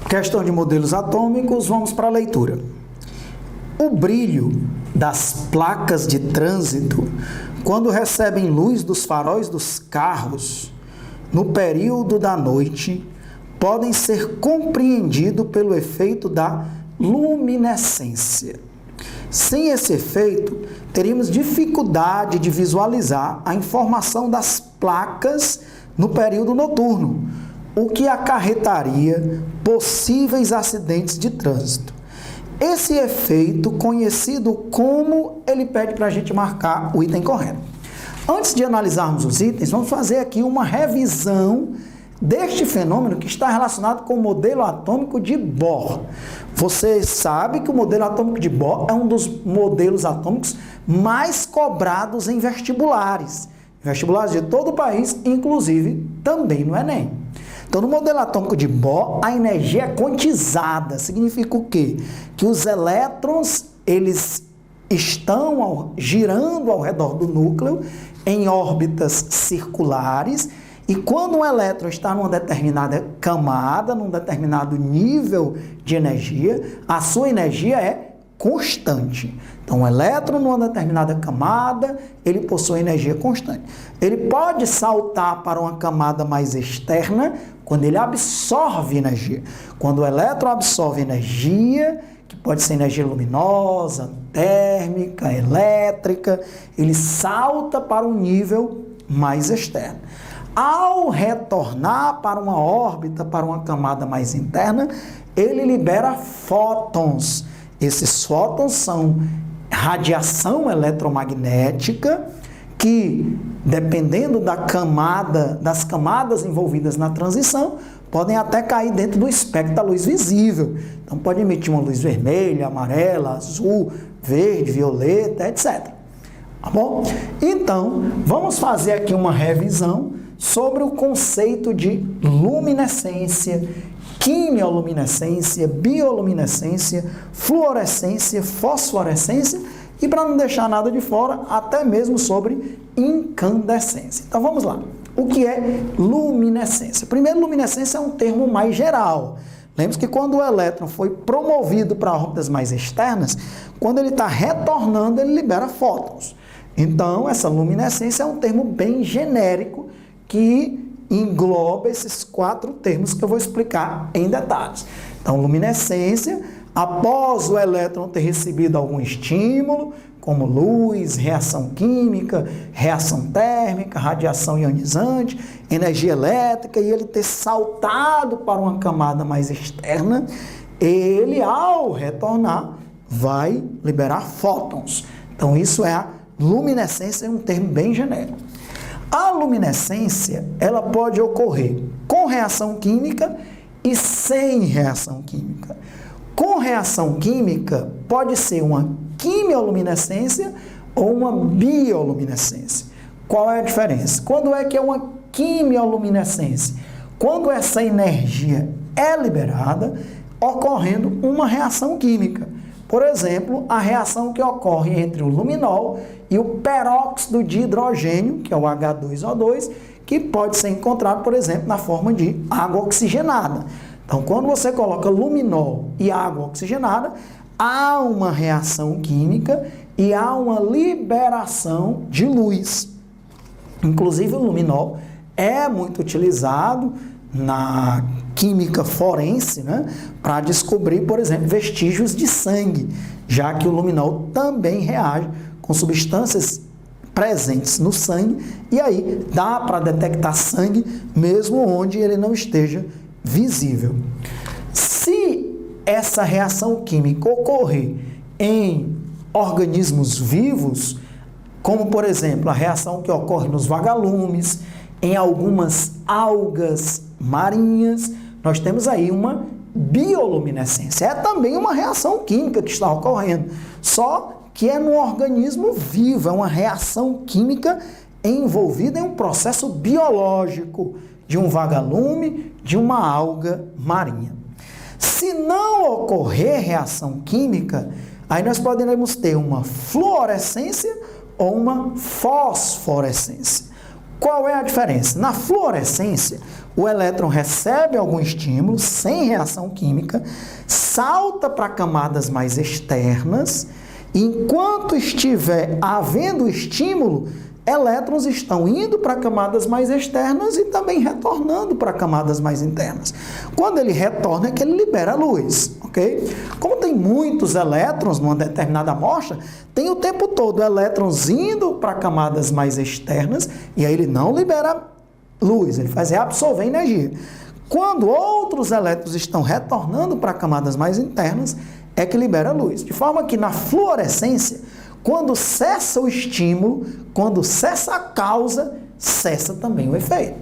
Questão de modelos atômicos, vamos para a leitura. O brilho das placas de trânsito, quando recebem luz dos faróis dos carros, no período da noite, podem ser compreendidos pelo efeito da luminescência. Sem esse efeito, teríamos dificuldade de visualizar a informação das placas no período noturno, o que acarretaria possíveis acidentes de trânsito. Esse efeito, conhecido como, ele pede para a gente marcar o item correto. Antes de analisarmos os itens, vamos fazer aqui uma revisão deste fenômeno que está relacionado com o modelo atômico de Bohr. Você sabe que o modelo atômico de Bohr é um dos modelos atômicos mais cobrados em vestibulares. Vestibulares de todo o país, inclusive também no Enem. Então, no modelo atômico de Bohr, a energia é quantizada. Significa o quê? Que os elétrons, eles estão girando ao redor do núcleo em órbitas circulares, e quando um elétron está numa determinada camada, num determinado nível de energia, a sua energia é constante. Então, um elétron numa determinada camada, ele possui energia constante. Ele pode saltar para uma camada mais externa quando ele absorve energia. Quando o elétron absorve energia, que pode ser energia luminosa, térmica, elétrica, ele salta para um nível mais externo. Ao retornar para uma órbita, para uma camada mais interna, ele libera fótons. Esses fótons são radiação eletromagnética que, dependendo das camadas envolvidas na transição, podem até cair dentro do espectro da luz visível. Então, pode emitir uma luz vermelha, amarela, azul, verde, violeta, etc. Tá bom? Então, vamos fazer aqui uma revisão sobre o conceito de luminescência, quimioluminescência, bioluminescência, fluorescência, fosforescência e, para não deixar nada de fora, até mesmo sobre incandescência. Então vamos lá. O que é luminescência? Primeiro, luminescência é um termo mais geral. Lembre-se que quando o elétron foi promovido para órbitas mais externas, quando ele está retornando, ele libera fótons. Então, essa luminescência é um termo bem genérico que engloba esses 4 termos que eu vou explicar em detalhes. Então, luminescência, após o elétron ter recebido algum estímulo, como luz, reação química, reação térmica, radiação ionizante, energia elétrica, e ele ter saltado para uma camada mais externa, ele, ao retornar, vai liberar fótons. Então, isso é a luminescência, é um termo bem genérico. A luminescência, ela pode ocorrer com reação química e sem reação química. Com reação química, pode ser uma quimioluminescência ou uma bioluminescência. Qual é a diferença? Quando é que é uma quimioluminescência? Quando essa energia é liberada, ocorrendo uma reação química. Por exemplo, a reação que ocorre entre o luminol e o peróxido de hidrogênio, que é o H2O2, que pode ser encontrado, por exemplo, na forma de água oxigenada. Então, quando você coloca luminol e água oxigenada, há uma reação química e há uma liberação de luz. Inclusive, o luminol é muito utilizado na química forense, né, para descobrir, por exemplo, vestígios de sangue, já que o luminol também reage com substâncias presentes no sangue, e aí dá para detectar sangue mesmo onde ele não esteja visível. Se essa reação química ocorrer em organismos vivos, como por exemplo a reação que ocorre nos vagalumes, em algumas algas marinhas, nós temos aí uma bioluminescência. É também uma reação química que está ocorrendo, só que é no organismo vivo, é uma reação química envolvida em um processo biológico de um vagalume, de uma alga marinha. Se não ocorrer reação química, aí nós poderemos ter uma fluorescência ou uma fosforescência. Qual é a diferença? Na fluorescência, O elétron recebe algum estímulo sem reação química, salta para camadas mais externas, e enquanto estiver havendo estímulo, elétrons estão indo para camadas mais externas e também retornando para camadas mais internas. Quando ele retorna é que ele libera a luz, ok? Como tem muitos elétrons numa determinada amostra, tem o tempo todo elétrons indo para camadas mais externas e aí ele não libera luz, ele faz absorver energia. Quando outros elétrons estão retornando para camadas mais internas, é que libera luz. De forma que na fluorescência, quando cessa o estímulo, quando cessa a causa, cessa também o efeito.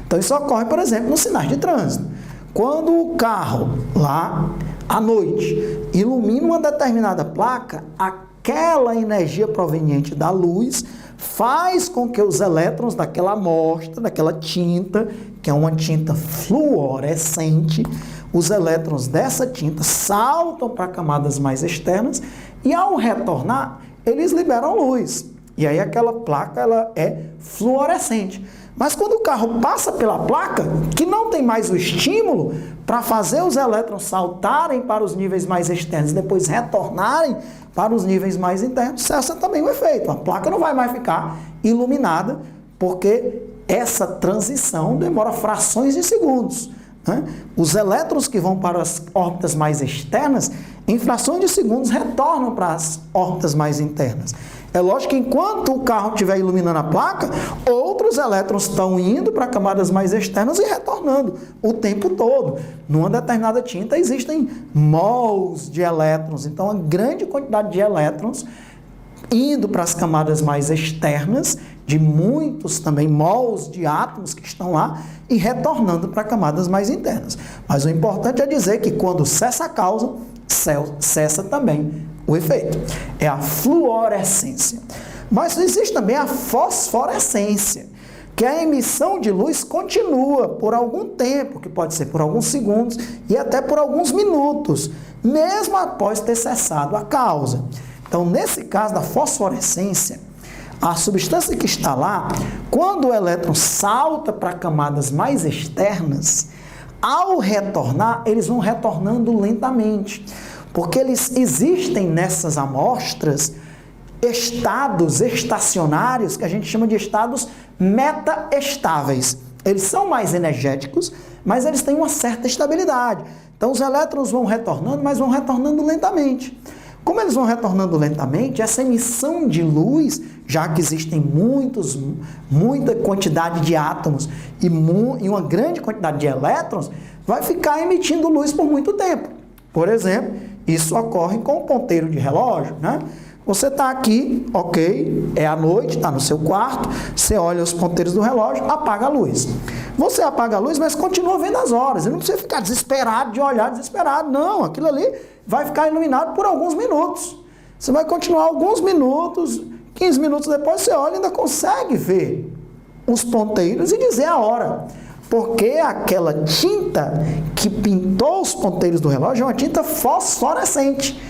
Então isso ocorre, por exemplo, nos sinais de trânsito. Quando o carro, lá à noite, ilumina uma determinada placa, aquela energia proveniente da luz faz com que os elétrons daquela amostra, daquela tinta, que é uma tinta fluorescente, os elétrons dessa tinta saltam para camadas mais externas e ao retornar, eles liberam luz. E aí aquela placa ela é fluorescente. Mas quando o carro passa pela placa, que não tem mais o estímulo para fazer os elétrons saltarem para os níveis mais externos e depois retornarem para os níveis mais internos, cessa também o efeito. A placa não vai mais ficar iluminada, porque essa transição demora frações de segundos. Os elétrons que vão para as órbitas mais externas, em frações de segundos, retornam para as órbitas mais internas. É lógico que enquanto o carro estiver iluminando a placa, outros elétrons estão indo para camadas mais externas e retornando o tempo todo. Numa determinada tinta existem mols de elétrons, então uma grande quantidade de elétrons indo para as camadas mais externas, de muitos também mols de átomos que estão lá, e retornando para camadas mais internas. Mas o importante é dizer que quando cessa a causa, cessa também o efeito. É a fluorescência. Mas existe também a fosforescência, que a emissão de luz continua por algum tempo, que pode ser por alguns segundos e até por alguns minutos, mesmo após ter cessado a causa. Então, nesse caso da fosforescência, a substância que está lá, quando o elétron salta para camadas mais externas, ao retornar, eles vão retornando lentamente, porque eles existem nessas amostras estados estacionários que a gente chama de estados metaestáveis. Eles são mais energéticos, mas eles têm uma certa estabilidade. Então, os elétrons vão retornando, mas vão retornando lentamente. Como eles vão retornando lentamente, essa emissão de luz, já que existem muita quantidade de átomos e uma grande quantidade de elétrons, vai ficar emitindo luz por muito tempo. Por exemplo, isso ocorre com o ponteiro de relógio, né? Você está aqui, ok, é à noite, está no seu quarto, você olha os ponteiros do relógio, apaga a luz. Você apaga a luz, mas continua vendo as horas. Você não precisa ficar desesperado, de olhar desesperado. Não, aquilo ali vai ficar iluminado por alguns minutos. Você vai continuar alguns minutos, 15 minutos depois você olha e ainda consegue ver os ponteiros e dizer a hora. Porque aquela tinta que pintou os ponteiros do relógio é uma tinta fosforescente.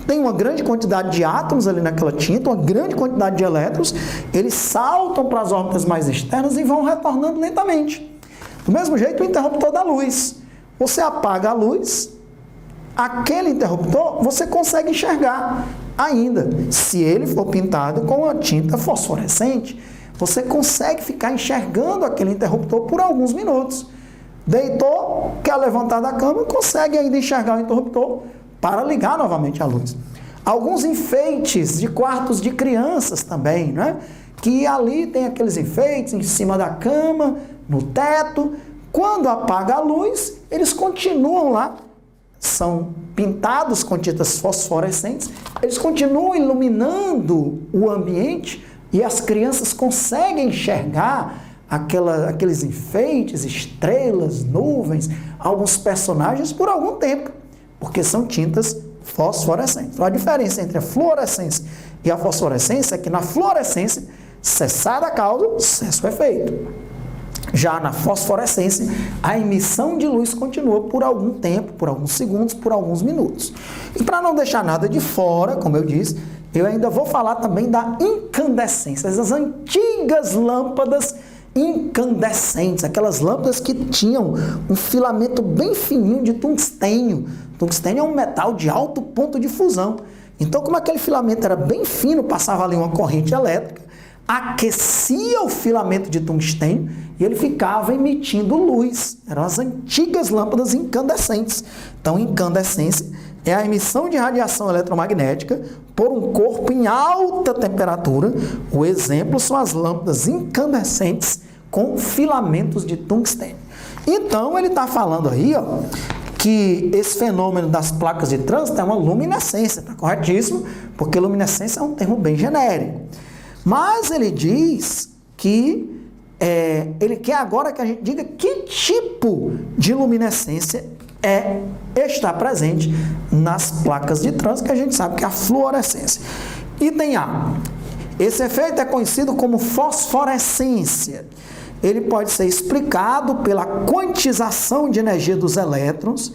Tem uma grande quantidade de átomos ali naquela tinta, uma grande quantidade de elétrons, eles saltam para as órbitas mais externas e vão retornando lentamente. Do mesmo jeito, o interruptor da luz. Você apaga a luz, aquele interruptor você consegue enxergar ainda. Se ele for pintado com a tinta fosforescente, você consegue ficar enxergando aquele interruptor por alguns minutos. Deitou, quer levantar da cama, consegue ainda enxergar o interruptor para ligar novamente a luz. Alguns enfeites de quartos de crianças também, né? Que ali tem aqueles enfeites em cima da cama, no teto. Quando apaga a luz, eles continuam lá, são pintados com tintas fosforescentes, eles continuam iluminando o ambiente e as crianças conseguem enxergar aqueles enfeites, estrelas, nuvens, alguns personagens por algum tempo, porque são tintas fosforescentes. Então, a diferença entre a fluorescência e a fosforescência é que na fluorescência, cessada a causa, cessa o efeito. Já na fosforescência, a emissão de luz continua por algum tempo, por alguns segundos, por alguns minutos. E para não deixar nada de fora, como eu disse, eu ainda vou falar também da incandescência, as antigas lâmpadas incandescentes, aquelas lâmpadas que tinham um filamento bem fininho de tungstênio. Tungstênio é um metal de alto ponto de fusão. Então, como aquele filamento era bem fino, passava ali uma corrente elétrica, aquecia o filamento de tungstênio e ele ficava emitindo luz. Eram as antigas lâmpadas incandescentes. Então, incandescência é a emissão de radiação eletromagnética por um corpo em alta temperatura. O exemplo são as lâmpadas incandescentes com filamentos de tungstênio. Então, ele está falando aí, ó, que esse fenômeno das placas de trânsito é uma luminescência, está corretíssimo, porque luminescência é um termo bem genérico. Mas ele diz que ele quer agora que a gente diga que tipo de luminescência está presente nas placas de trânsito, que a gente sabe que é a fluorescência. Item A. Esse efeito é conhecido como fosforescência. Ele pode ser explicado pela quantização de energia dos elétrons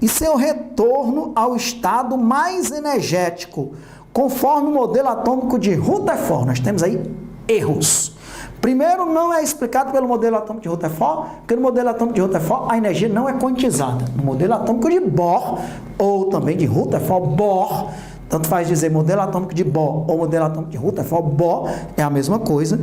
e seu retorno ao estado mais energético, conforme o modelo atômico de Rutherford. Nós temos aí erros. Primeiro, não é explicado pelo modelo atômico de Rutherford, porque no modelo atômico de Rutherford a energia não é quantizada. No modelo atômico de Bohr, ou também de Rutherford, Bohr, tanto faz dizer modelo atômico de Bohr ou modelo atômico de Rutherford, Bohr é a mesma coisa.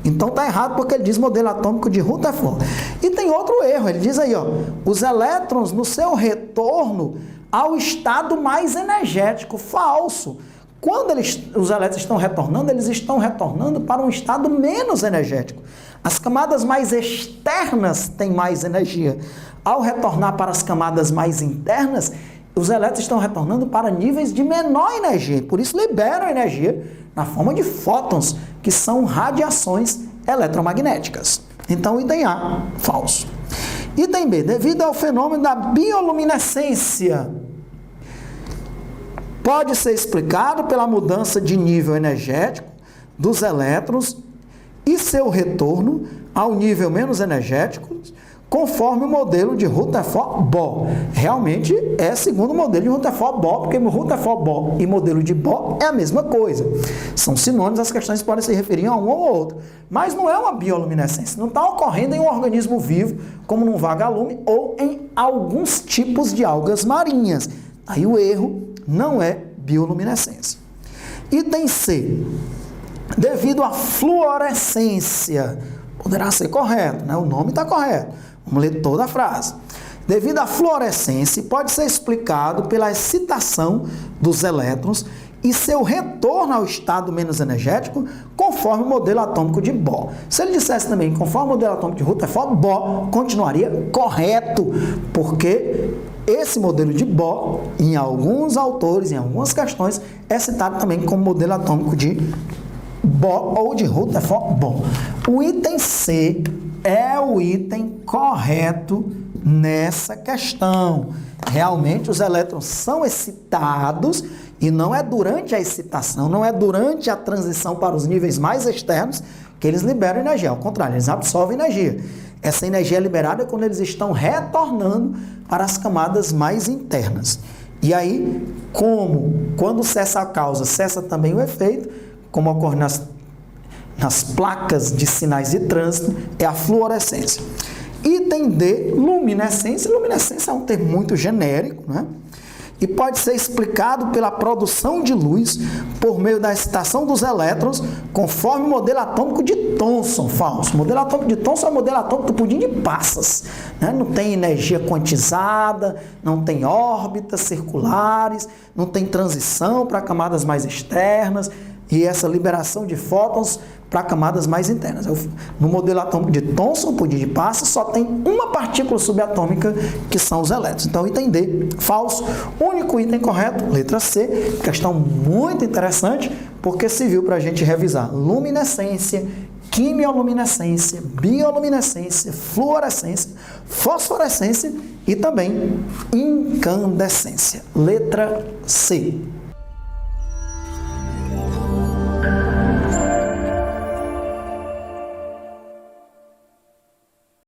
Então está errado porque ele diz modelo atômico de Rutherford. E tem outro erro, ele diz aí, ó, os elétrons no seu retorno ao estado mais energético. Falso. Quando os elétrons estão retornando, eles estão retornando para um estado menos energético. As camadas mais externas têm mais energia. Ao retornar para as camadas mais internas, os elétrons estão retornando para níveis de menor energia. Por isso liberam energia na forma de fótons, que são radiações eletromagnéticas. Então, item A, falso. Item B, devido ao fenômeno da bioluminescência, pode ser explicado pela mudança de nível energético dos elétrons e seu retorno ao nível menos energético, conforme o modelo de Rutherford-Bohr. Realmente é segundo o modelo de Rutherford-Bohr, porque o Rutherford-Bohr e modelo de Bohr é a mesma coisa. São sinônimos, as questões podem se referir a um ou outro. Mas não é uma bioluminescência, não está ocorrendo em um organismo vivo, como num vagalume ou em alguns tipos de algas marinhas. Aí o erro não é bioluminescência. Item C. Devido à fluorescência, poderá ser correto, né? O nome está correto. Vamos ler toda a frase. Devido à fluorescência, pode ser explicado pela excitação dos elétrons e seu retorno ao estado menos energético, conforme o modelo atômico de Bohr. Se ele dissesse também conforme o modelo atômico de Rutherford, Bohr continuaria correto, porque esse modelo de Bohr, em alguns autores, em algumas questões, é citado também como modelo atômico de Bohr ou de Rutherford-Bohr. O item C é o item correto nessa questão. Realmente os elétrons são excitados e não é durante a excitação, não é durante a transição para os níveis mais externos que eles liberam energia. Ao contrário, eles absorvem energia. Essa energia é liberada quando eles estão retornando para as camadas mais internas. E aí, quando cessa a causa, cessa também o efeito, como ocorre nas placas de sinais de trânsito, é a fluorescência. Item D, luminescência. Luminescência é um termo muito genérico, né? E pode ser explicado pela produção de luz por meio da excitação dos elétrons, conforme o modelo atômico de Thomson. Falso. O modelo atômico de Thomson é o modelo atômico do pudim de passas, né? Não tem energia quantizada, não tem órbitas circulares, não tem transição para camadas mais externas e essa liberação de fótons para camadas mais internas. No modelo atômico de Thomson, pudim de passas, só tem uma partícula subatômica, que são os elétrons. Então, item D, falso. Único item correto, letra C. Questão muito interessante, porque serviu para a gente revisar luminescência, quimioluminescência, bioluminescência, fluorescência, fosforescência e também incandescência. Letra C.